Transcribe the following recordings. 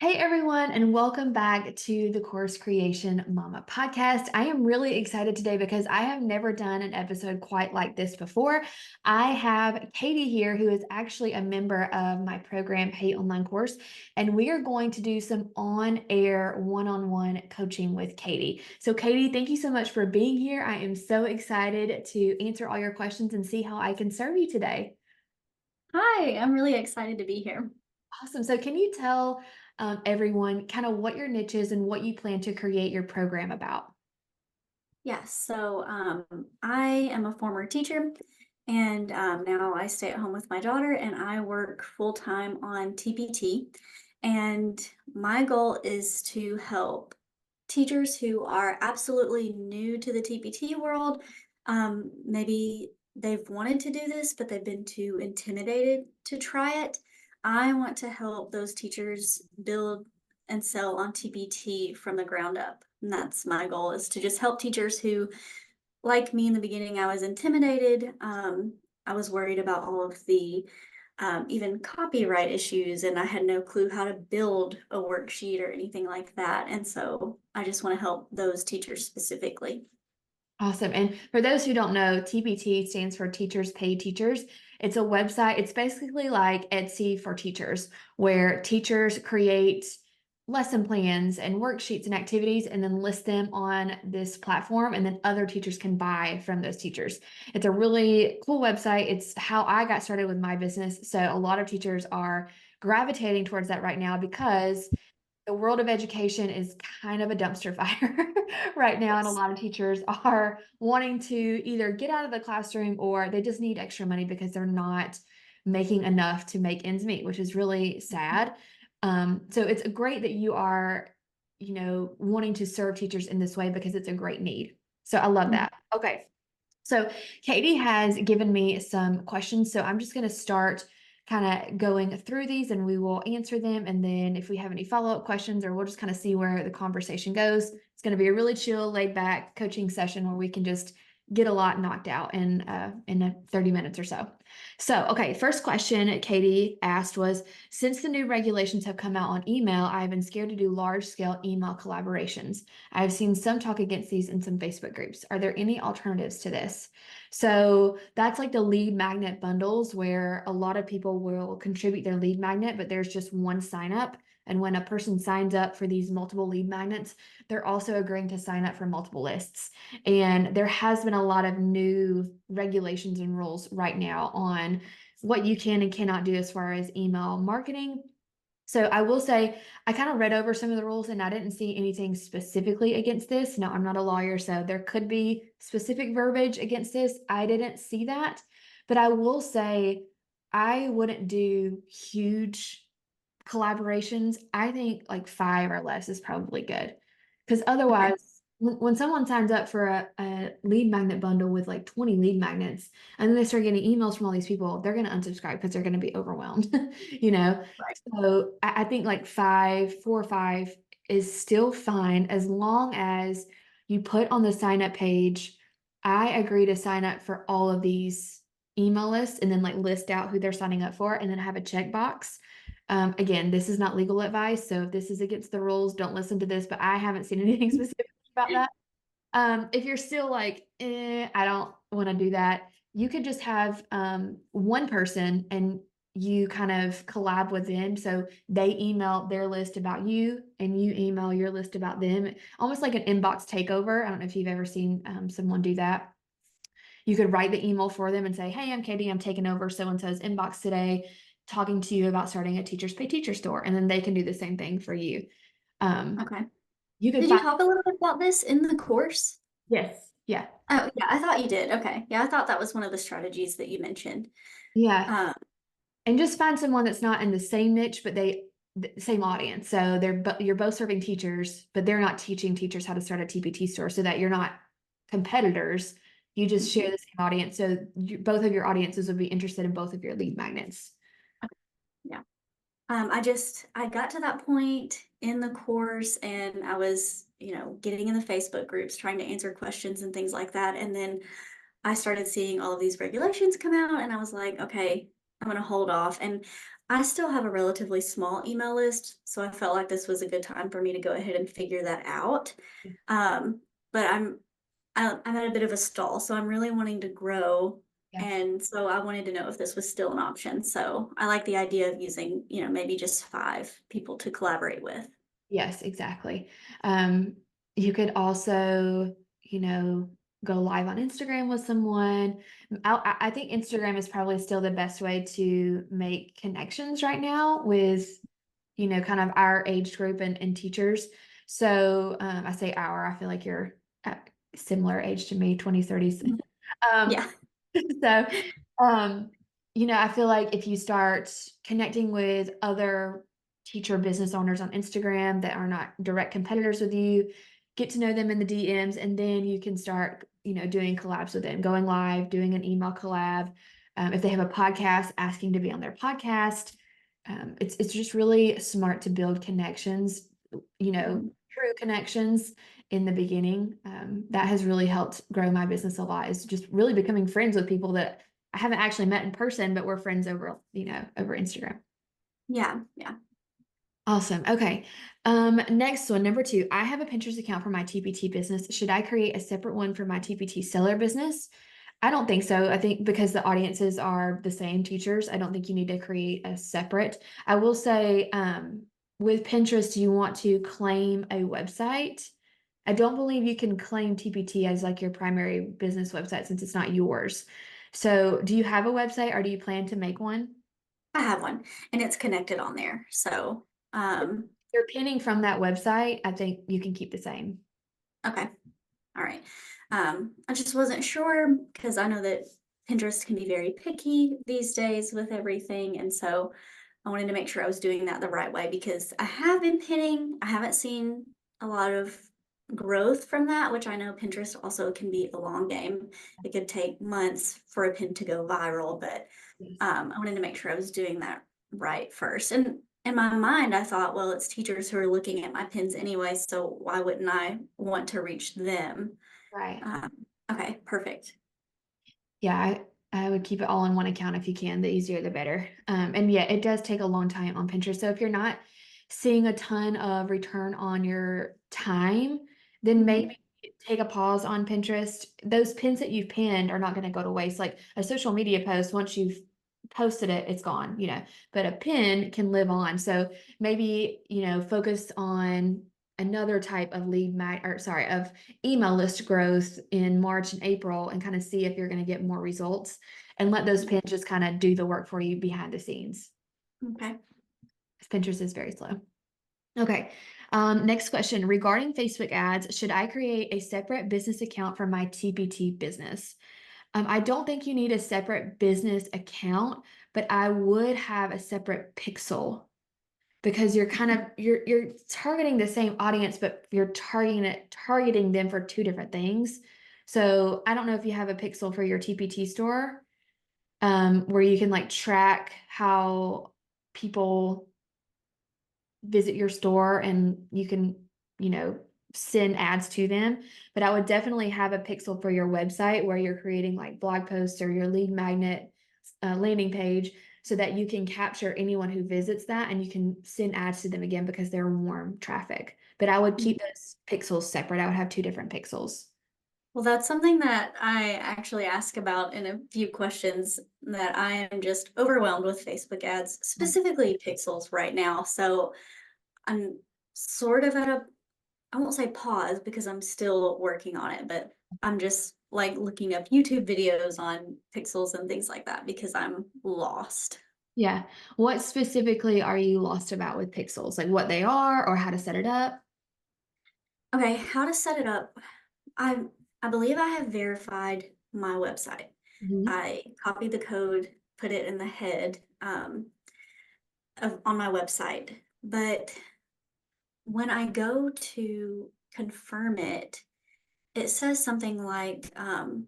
Hey everyone, and welcome back to the Course Creation Mama podcast. I am really excited today because I have never done an episode quite like this before. I have Katie here, who is actually a member of my program, Hey Online Course, and we are going to do some on-air one-on-one coaching with Katie. So, Katie, thank you so much for being here. I am so excited to answer all your questions and see how I can serve you today. Hi, I'm really excited to be here. Awesome. So, can you tell everyone kind of what your niche is and what you plan to create your program about? Yes, I am a former teacher, and now I stay at home with my daughter, and I work full time on TPT. And my goal is to help teachers who are absolutely new to the TPT world. Maybe they've wanted to do this, but they've been too intimidated to try it. I want to help those teachers build and sell on TPT from the ground up. And that's my goal, is to just help teachers who, like me in the beginning, I was intimidated. I was worried about all of the even copyright issues, and I had no clue how to build a worksheet or anything like that. And so I just want to help those teachers specifically. Awesome. And for those who don't know, TPT stands for Teachers Pay Teachers. It's a website. It's basically like Etsy for teachers, where teachers create lesson plans and worksheets and activities and then list them on this platform, and then other teachers can buy from those teachers. It's a really cool website. It's how I got started with my business. So a lot of teachers are gravitating towards that right now because the world of education is kind of a dumpster fire right now, and a Yes. lot of teachers are wanting to either get out of the classroom or they just need extra money because they're not making enough to make ends meet, which is really sad. So it's great that you are, wanting to serve teachers in this way because it's a great need. So I love Mhm. that. Okay. So Katie has given me some questions. So I'm just going to start kind of going through these and we will answer them. And then if we have any follow-up questions, or we'll just kind of see where the conversation goes. It's going to be a really chill, laid back coaching session where we can just get a lot knocked out in a 30 minutes or so. So, okay, first question Katie asked was, since the new regulations have come out on email, I've been scared to do large scale email collaborations. I've seen some talk against these in some Facebook groups. Are there any alternatives to this? So that's like the lead magnet bundles where a lot of people will contribute their lead magnet, but there's just one sign up. And when a person signs up for these multiple lead magnets, they're also agreeing to sign up for multiple lists. And there has been a lot of new regulations and rules right now on what you can and cannot do as far as email marketing. So I will say I kind of read over some of the rules and I didn't see anything specifically against this. No, I'm not a lawyer, so there could be specific verbiage against this. I didn't see that. But I will say I wouldn't do huge collaborations. I think like five or less is probably good. Because Okay. otherwise, when someone signs up for a lead magnet bundle with like 20 lead magnets, and then they start getting emails from all these people, they're going to unsubscribe because they're going to be overwhelmed, you know? Right. So I think like five, 4 or 5 is still fine as long as you put on the sign up page, I agree to sign up for all of these email lists and then like list out who they're signing up for and then have a checkbox. Again, this is not legal advice, so if this is against the rules, don't listen to this, but I haven't seen anything specific about that. If you're still like, I don't want to do that, you could just have one person and you kind of collab with them. So they email their list about you and you email your list about them, almost like an inbox takeover. I don't know if you've ever seen someone do that. You could write the email for them and say, hey, I'm Katie, I'm taking over so and so's inbox today, talking to you about starting a Teachers Pay Teacher store. And then they can do the same thing for you. Um, Okay. you could Did you find, talk a little bit about this in the course? yes, yeah, Oh, yeah, I thought you did. Okay. Yeah, I thought that was one of the strategies that you mentioned. yeah. Um, And just find someone that's not in the same niche, but the same audience. So you're both serving teachers, but they're not teaching teachers how to start a TPT store so that you're not competitors. You just share mhm. the same audience. So both of your audiences would be interested in both of your lead magnets. Yeah. I got to that point in the course, and I was, getting in the Facebook groups, trying to answer questions and things like that. And then I started seeing all of these regulations come out, and I was like, okay, I'm gonna hold off. And I still have a relatively small email list, so I felt like this was a good time for me to go ahead and figure that out. Um, but I'm at a bit of a stall, so I'm really wanting to grow. Yeah. And so I wanted to know if this was still an option. So I like the idea of using, maybe just 5 people to collaborate with. Yes, exactly. Um, you could also, you know, go live on Instagram with someone. I think Instagram is probably still the best way to make connections right now with, kind of our age group and teachers. So I say our, I feel like you're at similar age to me, 20s, 30s. Mhm. Um, Yeah. so, um, I feel like if you start connecting with other teacher business owners on Instagram that are not direct competitors with you, get to know them in the DMs, and then you can start, doing collabs with them, going live, doing an email collab. If they have a podcast, asking to be on their podcast. It's just really smart to build connections, Mhm. true connections in the beginning. That has really helped grow my business a lot, is just really becoming friends with people that I haven't actually met in person, but we're friends over, over Instagram. Yeah. Yeah. Awesome. Okay. Next one, number 2. I have a Pinterest account for my TPT business. Should I create a separate one for my TPT seller business? I don't think so. I think because the audiences are the same teachers, I don't think you need to create a separate. I will say, with Pinterest, you want to claim a website. I don't believe you can claim TPT as like your primary business website since it's not yours. So, do you have a website or do you plan to make one? I have one and it's connected on there. So, You're pinning from that website. I think you can keep the same. okay. All right. I just wasn't sure because I know that Pinterest can be very picky these days with everything. And so I wanted to make sure I was doing that the right way because I have been pinning. I haven't seen a lot of growth from that, which I know Pinterest also can be a long game. It could take months for a pin to go viral, but Yes. I wanted to make sure I was doing that right first. And in my mind, I thought, well, it's teachers who are looking at my pins anyway, so why wouldn't I want to reach them? Right. Um, okay, perfect. Yeah, I would keep it all in one account if you can. The easier, the better. And yeah, it does take a long time on Pinterest. So if you're not seeing a ton of return on your time, then Mhm. maybe take a pause on Pinterest. Those pins that you've pinned are not going to go to waste. Like a social media post, once you've posted it, it's gone. But a pin can live on. So maybe, focus on another type of of email list growth in March and April and kind of see if you're going to get more results and let those pins just kind of do the work for you behind the scenes. Okay. Pinterest is very slow. Okay. Next question regarding Facebook ads, should I create a separate business account for my TPT business? I don't think you need a separate business account, but I would have a separate pixel because you're kind of you're targeting the same audience, but you're targeting them for two different things. So I don't know if you have a pixel for your TPT store, where you can like track how people visit your store and you can, you know, send ads to them. But I would definitely have a pixel for your website where you're creating like blog posts or your lead magnet landing page so that you can capture anyone who visits that and you can send ads to them again because they're warm traffic. But I would keep those pixels separate. I would have two different pixels. Well, that's something that I actually ask about in a few questions that I am just overwhelmed with Facebook ads, specifically pixels right now. So I'm sort of at a, I won't say pause because I'm still working on it, but I'm just like looking up YouTube videos on pixels and things like that because I'm lost. Yeah. What specifically are you lost about with pixels? Like what they are or how to set it up? Okay, how to set it up. I I believe I have verified my website. Mhm. I copied the code, put it in the head on my website. But when I go to confirm it, it says something like I'm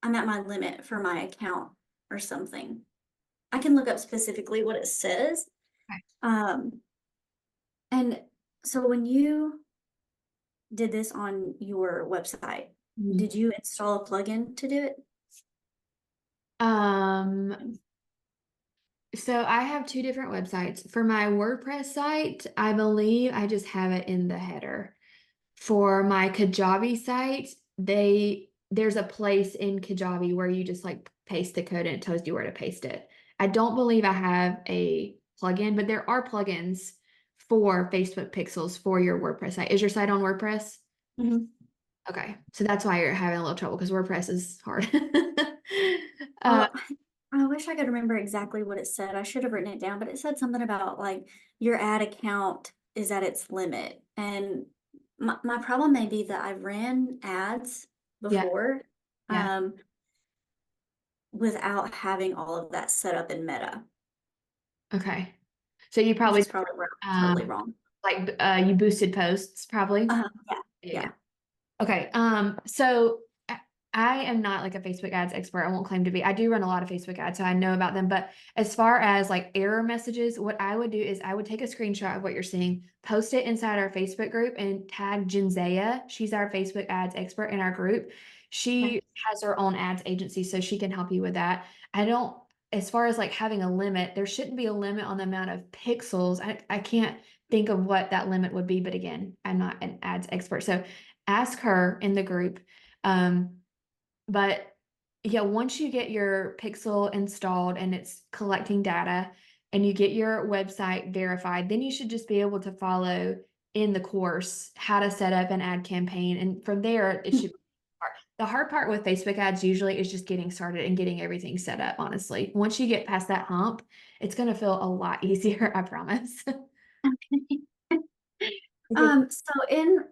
at my limit for my account or something. I can look up specifically what it says. Um, and so when you did this on your website, Mhm. did you install a plugin to do it? Um, So I have two different websites. For my WordPress site, I believe I just have it in the header. For my Kajabi site, there's a place in Kajabi where you just like paste the code and it tells you where to paste it. I don't believe I have a plugin, but there are plugins for Facebook pixels for your WordPress site. Is your site on WordPress? Mhm. Okay, so that's why you're having a little trouble because WordPress is hard. Uh, Well, I wish I could remember exactly what it said. I should have written it down, but it said something about like your ad account is at its limit. And my problem may be that I've ran ads yeah, before, yeah. um, without having all of that set up in Meta, Okay. So you which probably is probably where I'm totally um wrong. like you boosted posts probably. Yeah, Yeah, yeah. yeah. Okay. So I am not like a Facebook ads expert. I won't claim to be. I do run a lot of Facebook ads, so I know about them. But as far as like error messages, what I would do is I would take a screenshot of what you're seeing, post it inside our Facebook group, and tag Jenzea. She's our Facebook ads expert in our group. Okay. She has her own ads agency, so she can help you with that. I don't, as far as like having a limit, there shouldn't be a limit on the amount of pixels. I can't think of what that limit would be, but again, I'm not an ads expert. So ask her in the group. Um, but yeah, once you get your Pixel installed and it's collecting data and you get your website verified, then you should just be able to follow in the course how to set up an ad campaign. And from there, it should be hard. The hard part with Facebook ads usually is just getting started and getting everything set up, honestly. Once you get past that hump, it's going to feel a lot easier, I promise. Okay. So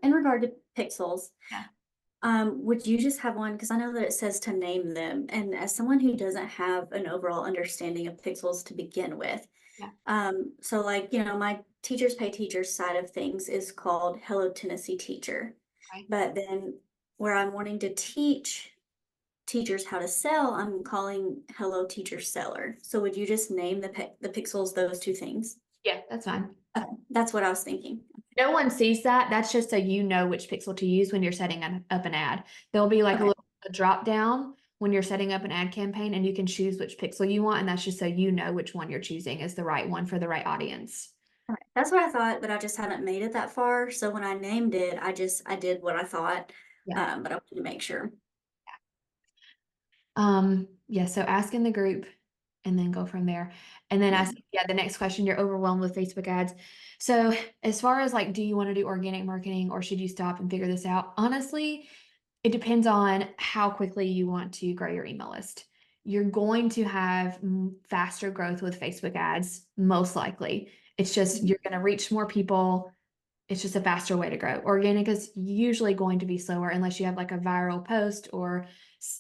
in regard to pixels, Yeah. would you just have one? Because I know that it says to name them, and as someone who doesn't have an overall understanding of pixels to begin with, Yeah. so like, my Teachers Pay Teachers side of things is called Hello Tennessee Teacher. Okay. But then where I'm wanting to teach teachers how to sell, I'm calling Hello Teacher Seller. So would you just name the pixels those two things? Yeah, that's fine. Okay, that's what I was thinking. No one sees that. That's just so you know which pixel to use when you're setting up an ad. There'll be like Okay. a drop down when you're setting up an ad campaign and you can choose which pixel you want. And that's just so you know which one you're choosing is the right one for the right audience. Alright, that's what I thought, but I just haven't made it that far, so when I named it, I did what I thought, Yeah. but I wanted to make sure. Yeah, so ask in the group and then go from there. And then Yeah. ask, yeah, the next question, you're overwhelmed with Facebook ads. So as far as like, do you want to do organic marketing or should you stop and figure this out? Honestly, it depends on how quickly you want to grow your email list. You're going to have faster growth with Facebook ads, most likely. It's just Mhm. you're going to reach more people. It's just a faster way to grow. Organic is usually going to be slower unless you have like a viral post or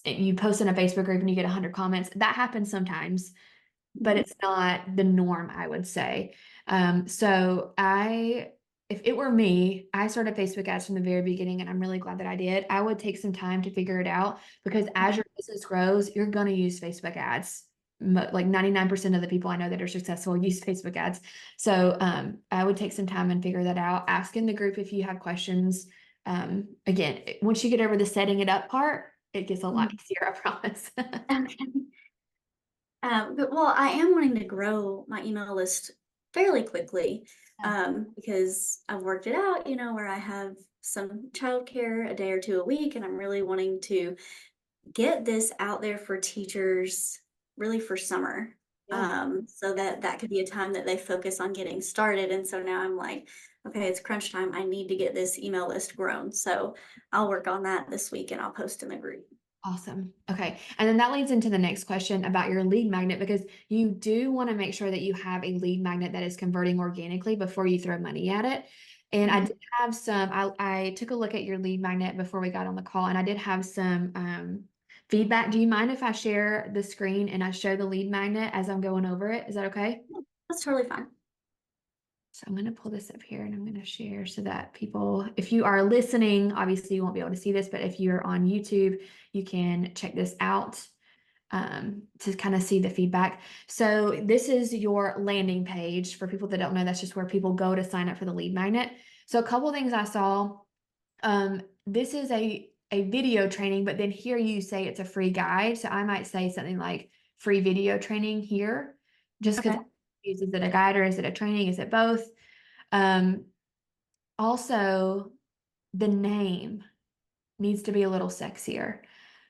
you post in a Facebook group and you get 100 comments. That happens sometimes, but Mhm. it's not the norm, I would say. So if it were me, I started Facebook ads from the very beginning, and I'm really glad that I did. I would take some time to figure it out because as Okay. your business grows, you're going to use Facebook ads. Like 99% of the people I know that are successful use Facebook ads. So I would take some time and figure that out. Ask in the group if you have questions. Again, once you get over the setting it up part, it gets a lot Mhm. easier, I promise. Okay. But well, I am wanting to grow my email list fairly quickly, Yeah. because I've worked it out, where I have some childcare a day or two a week, and I'm really wanting to get this out there for teachers really for summer. Yeah. So that that could be a time that they focus on getting started. And so now I'm like, okay, it's crunch time. I need to get this email list grown. So I'll work on that this week and I'll post in the group. Awesome. Okay. And then that leads into the next question about your lead magnet because you do want to make sure that you have a lead magnet that is converting organically before you throw money at it. And I Mhm. did have some, I took a look at your lead magnet before we got on the call and I did have some feedback. Do you mind if I share the screen and I show the lead magnet as I'm going over it? Is that okay? That's totally fine. So I'm going to pull this up here and I'm going to share so that people, if you are listening, obviously you won't be able to see this, but if you're on YouTube, you can check this out to kind of see the feedback. So this is your landing page. For people that don't know, that's just where people go to sign up for the lead magnet. So a couple of things I saw. This is a video training, but then here you say it's a free guide. So I might say something like free video training here. just because Okay. is it a guide or is it a training? Is it both? Um, Also, the name needs to be a little sexier.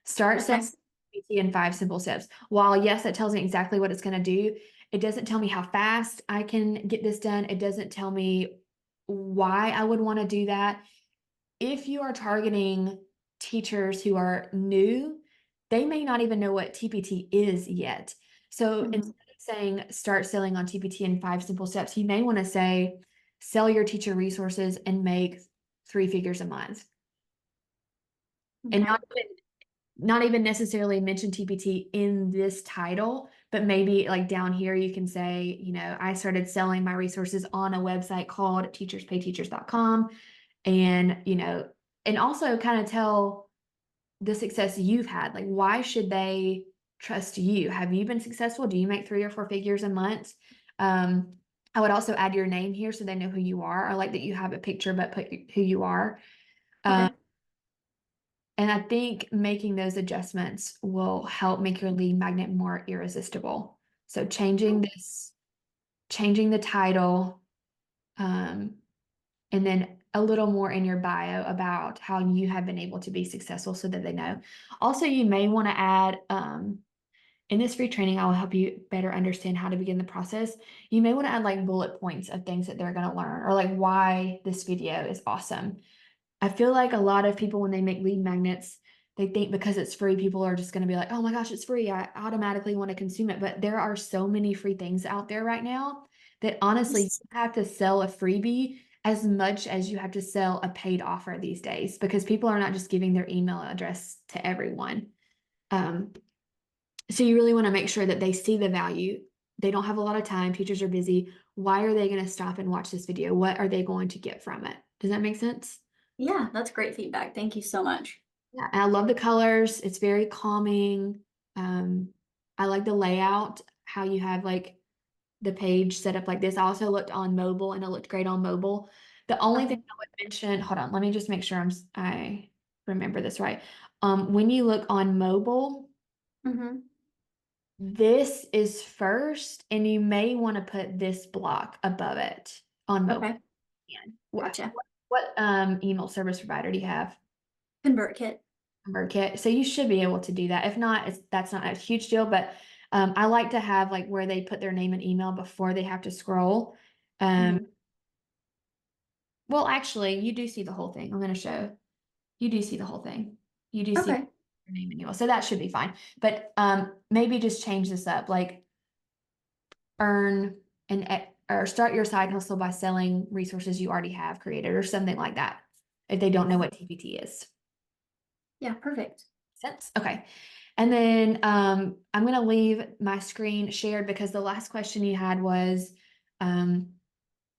Start Okay. saying PT in 5 simple steps. While yes, that tells me exactly what it's going to do, it doesn't tell me how fast I can get this done. It doesn't tell me why I would want to do that. If you are targeting teachers who are new, they may not even know what TPT is yet. So instead Mhm. of saying start selling on TPT in 5 simple steps, you may want to say sell your teacher resources and make 3 figures a month. And Okay. not even necessarily mention TPT in this title, but maybe like down here you can say, I started selling my resources on a website called teacherspayteachers.com. And, and also kind of tell the success you've had. Like, why should they trust you? Have you been successful? Do you make 3 or 4 figures a month? Um, I would also add your name here so they know who you are. I like that you have a picture, but put who you are. Um, Okay. and I think making those adjustments will help make your lead magnet more irresistible. So changing the title, um, and then a little more in your bio about how you have been able to be successful so that they know. Also, you may want to add, in this free training, I will help you better understand how to begin the process. You may want to add like bullet points of things that they're going to learn or like why this video is awesome. I feel like a lot of people, when they make lead magnets, they think because it's free, people are just going to be like, oh my gosh, it's free. I automatically want to consume it. But there are so many free things out there right now that honestly, you Yes. have to sell a freebie as much as you have to sell a paid offer these days because people are not just giving their email address to everyone. Um, so you really want to make sure that they see the value. They don't have a lot of time. Teachers are busy. Why are they going to stop and watch this video? What are they going to get from it? Does that make sense? Yeah, that's great feedback. Thank you so much. Yeah, and I love the colors. It's very calming. Um, I like the layout, how you have like the page set up like this. I also looked on mobile and it looked great on mobile. The only thing Okay. I would mention, hold on, let me just make sure I remember this right. When you look on mobile, Mm-hmm. this is first, and you may want to put this block above it on mobile. Okay. What Gotcha. email service provider do you have? ConvertKit. Kit. So you should be able to do that. If not, that's not a huge deal, but I like to have like where they put their name and email before they have to scroll. Um, Mm-hmm. well, actually, you do see the whole thing. I'm going to show. You do see the whole thing. You do see Okay. your name and email. So that should be fine. But maybe just change this up, like earn or start your side hustle by selling resources you already have created or something like that. If they don't know what TPT is. Yeah, perfect. Sense? Okay. And then I'm going to leave my screen shared because the last question you had was um,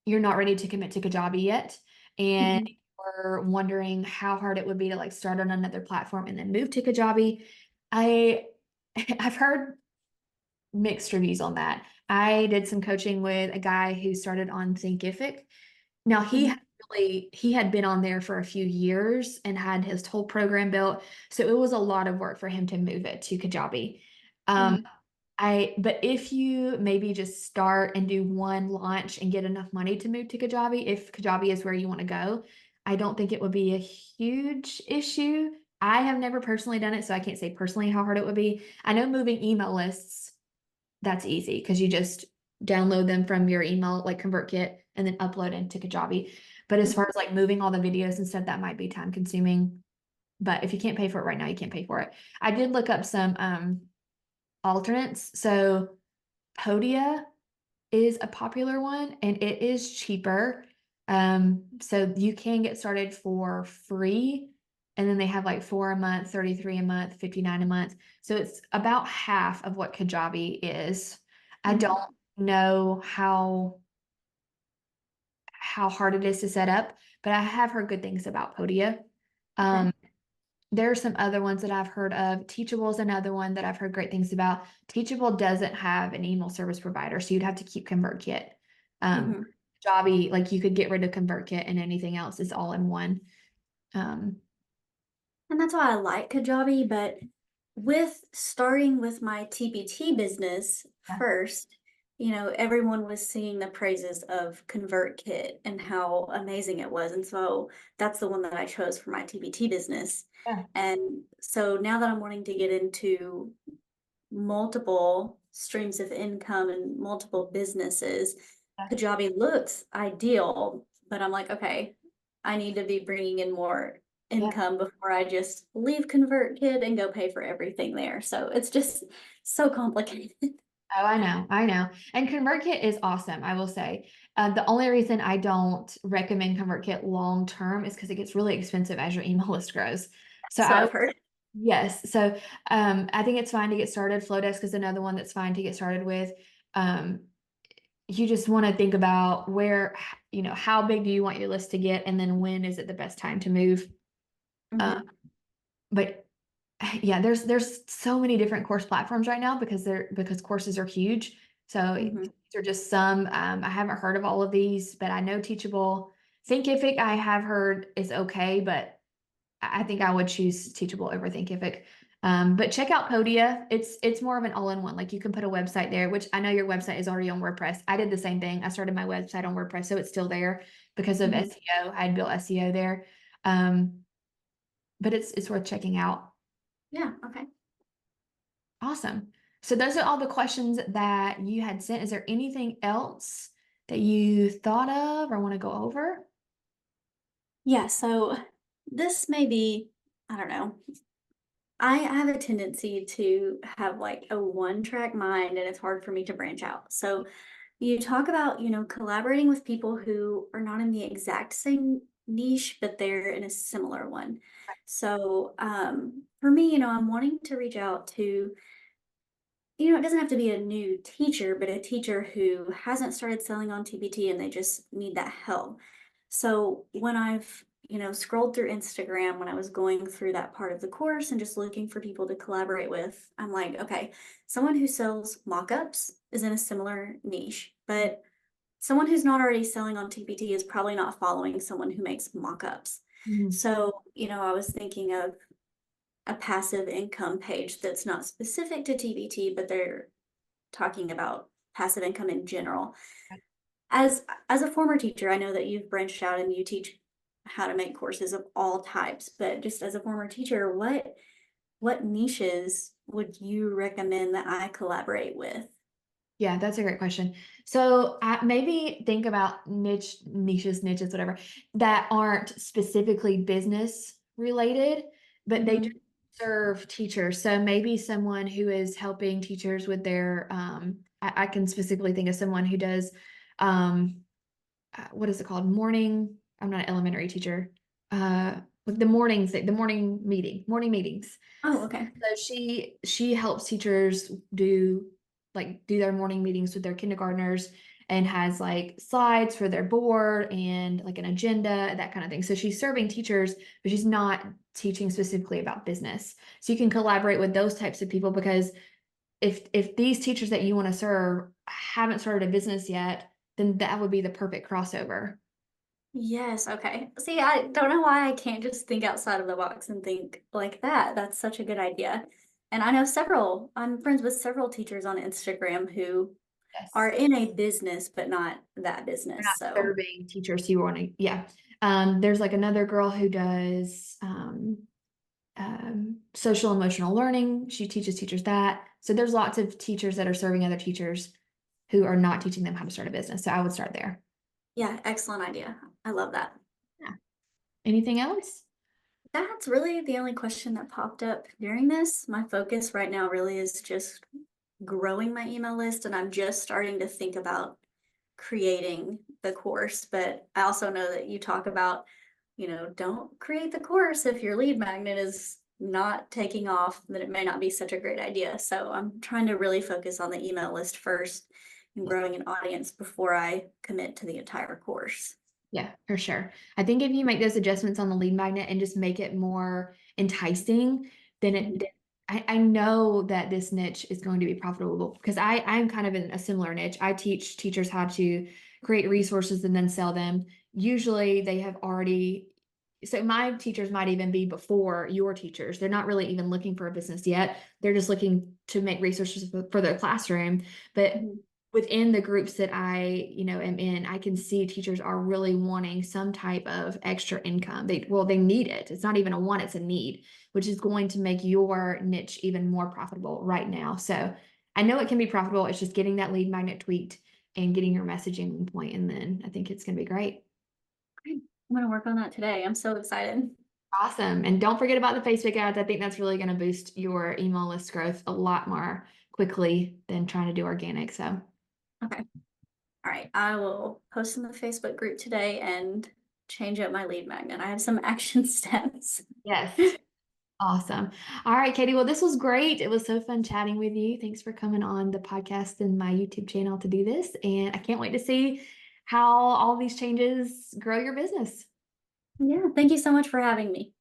you're not ready to commit to Kajabi yet. And Mm-hmm. we're wondering how hard it would be to like start on another platform and then move to Kajabi. I I've heard mixed reviews on that. I did some coaching with a guy who started on Thinkific. Now Mm-hmm. he had been on there for a few years and had his whole program built. So it was a lot of work for him to move it to Kajabi. Um, Mm-hmm. but if you maybe just start and do one launch and get enough money to move to Kajabi, if Kajabi is where you want to go, I don't think it would be a huge issue. I have never personally done it, so I can't say personally how hard it would be. I know moving email lists, that's easy because you just download them from your email, like ConvertKit, and then upload into Kajabi. But as far as like moving all the videos and stuff, that might be time consuming. But if you can't pay for it right now, you can't pay for it. I did look up some alternates. So Podia is a popular one and it is cheaper. So you can get started for free. And then they have like 4 a month, 33 a month, 59 a month. So it's about half of what Kajabi is. I Mm-hmm. don't know how hard it is to set up, but I have heard good things about Podia. Okay. Um, there are some other ones that I've heard of. Teachable is another one that I've heard great things about. Teachable doesn't have an email service provider, so you'd have to keep ConvertKit. Um, Mm-hmm. Jobby, like you could get rid of ConvertKit and anything else is all in one. Um, And that's why I like Kajabi, but with starting with my TPT business yeah. first, everyone was singing the praises of ConvertKit and how amazing it was. And so that's the one that I chose for my TBT business. Yeah. And so now that I'm wanting to get into multiple streams of income and multiple businesses, Yeah. Kajabi looks ideal, but I'm like, okay, I need to be bringing in more Yeah. income before I just leave ConvertKit and go pay for everything there. So it's just so complicated. Oh, I know, I know. And ConvertKit is awesome, I will say. The only reason I don't recommend ConvertKit long term is because it gets really expensive as your email list grows. So So I I've heard. yes, so I think it's fine to get started. Flowdesk is another one that's fine to get started with. Um, you just want to think about where, how big do you want your list to get, and then when is it the best time to move. Uh, Mhm, but yeah, there's so many different course platforms right now because courses are huge. So mhm. these are just some. I haven't heard of all of these, but I know Teachable. Thinkific I have heard is okay, but I think I would choose Teachable over Thinkific. But check out Podia. It's more of an all-in-one. Like you can put a website there, which I know your website is already on WordPress. I did the same thing. I started my website on WordPress, so it's still there because of Mhm. SEO. I had built SEO there. Um, but it's worth checking out. Yeah, okay. Awesome. So those are all the questions that you had sent. Is there anything else that you thought of or want to go over? Yeah, so this may be, I don't know. I have a tendency to have like a one-track mind and it's hard for me to branch out. So you talk about, collaborating with people who are not in the exact same niche, but they're in a similar one. So for me, I'm wanting to reach out to it doesn't have to be a new teacher, but a teacher who hasn't started selling on TPT and they just need that help. So when I've, scrolled through Instagram when I was going through that part of the course and just looking for people to collaborate with, I'm like, okay, someone who sells mock-ups is in a similar niche, but someone who's not already selling on TPT is probably not following someone who makes mock-ups. Mhm. So, I was thinking of a passive income page that's not specific to TBT, but they're talking about passive income in general. As a former teacher, I know that you've branched out and you teach how to make courses of all types, but just as a former teacher, what niches would you recommend that I collaborate with? Yeah, that's a great question. So maybe think about niches, whatever, that aren't specifically business related, but they do Mhm. serve teachers. So maybe someone who is helping teachers with their, I can specifically think of someone who does, um, what is it called? I'm not an elementary teacher. Like the morning meetings. Oh, okay. So she helps teachers do their morning meetings with their kindergartners and has like slides for their board and like an agenda, that kind of thing. So she's serving teachers, but she's not teaching specifically about business. So you can collaborate with those types of people because if these teachers that you want to serve haven't started a business yet, then that would be the perfect crossover. Yes, okay. See, I don't know why I can't just think outside of the box and think like that. That's such a good idea. And I'm friends with several teachers on Instagram who are Yes. in a business, but not that They're business. not So, serving teachers who want to, yeah. There's like another girl who does social emotional learning. She teaches teachers that. So there's lots of teachers that are serving other teachers who are not teaching them how to start a business. So I would start there. yeah, excellent idea. I love that. Yeah. Anything else? That's really the only question that popped up during this. My focus right now really is just growing my email list, and I'm just starting to think about creating the course. But I also know that you talk about, don't create the course if your lead magnet is not taking off, then it may not be such a great idea. So I'm trying to really focus on the email list first and growing an audience before I commit to the entire course. Yeah, for sure. I think if you make those adjustments on the lead magnet and just make it more enticing, then Mhm. I know that this niche is going to be profitable because I'm kind of in a similar niche. I teach teachers how to create resources and then sell them. Usually they have already, so my teachers might even be before your teachers. They're not really even looking for a business yet. They're just looking to make resources for their classroom. But Mhm. within the groups that I, am in, I can see teachers are really wanting some type of extra income. They need it. It's not even a want, it's a need, which is going to make your niche even more profitable right now. So I know it can be profitable. It's just getting that lead magnet tweaked and getting your messaging on point. And then I think it's going to be great. Great. I'm gonna work on that today. I'm so excited. Awesome. And don't forget about the Facebook ads. I think that's really going to boost your email list growth a lot more quickly than trying to do organic. So Okay. All right. I will post in the Facebook group today and change up my lead magnet. I have some action steps. yes. Awesome. All right, Katie. Well, this was great. It was so fun chatting with you. Thanks for coming on the podcast and my YouTube channel to do this. And I can't wait to see how all these changes grow your business. Yeah. Thank you so much for having me.